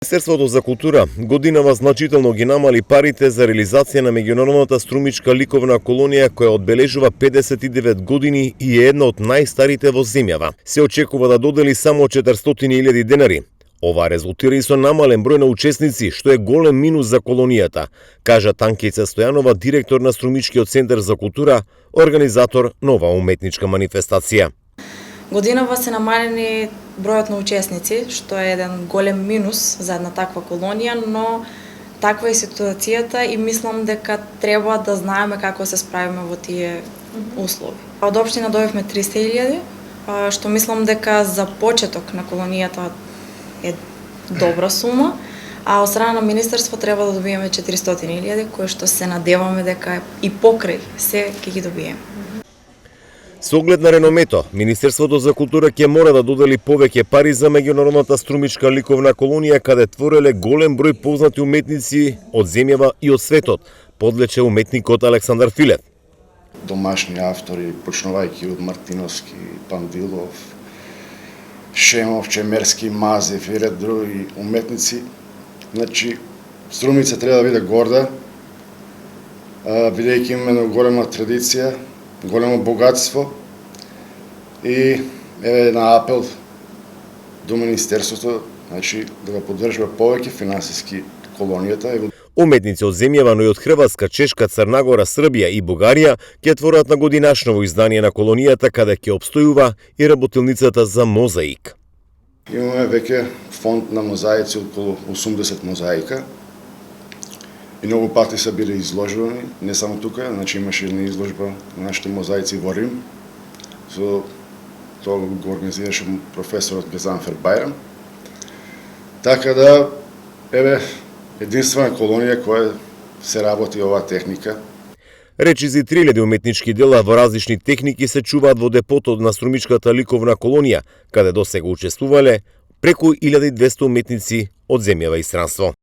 Министерството за култура годинава значително ги намали парите за реализација на меѓународната струмичка ликовна колонија која одбележува 59 години и е една од најстарите во земјава. Се очекува да додели само 400.000 денари. Ова резултира и со намален број на учесници, што е голем минус за колонијата, кажа Танкица Стојанова, директор на Струмичкиот центар за култура, организатор на оваа уметничка манифестација. Годинава се намалени бројот на учесници, што е еден голем минус за една таква колонија, но таква е ситуацијата и мислам дека треба да знаеме како се справиме во тие услови. Од општина добивме 300.000, што мислам дека за почеток на колонијата е добра сума, а од страна на Министерство треба да добиеме 400.000, кои што се надеваме дека и покрај се ќе ги добиеме. Со оглед на реномето, Министерството за култура ќе мора да додели повеќе пари за меѓународната струмичка ликовна колонија, каде твореле голем број познати уметници од земјава и од светот, подлече уметникот Александар Филев. Домашни автори, почнувајќи од Мартиновски, Пандилов, Шемов, Чемерски, Мазев и ред други уметници. Значи, Струмица треба да биде горда, бидејќи имаме голема традиција, големо богатство и една апел до Министерството, значи да го поддржува повеќе финансиски колонијата. Уметници од земјава, но и од Хрватска, Чешка, Црна Гора, Србија и Бугарија ќе творат на годинашново издание на колонијата, каде ќе обстојува и работилницата за мозаик. Имаме веќе фонд на мозаици, околу 80 мозаика. И многу пати се биле изложувани, не само тука, значи имаше една изложба на нашите мозаици во Рим, со тоа го организираше професорот Газанфер Бајрам. Така да, еве, единствена колонија која се работи оваа техника. Речиси 3000 уметнички дела во различни техники се чуваат во депото на Струмичката ликовна колонија, каде досега учествувале преку 1200 уметници од земјава и странство.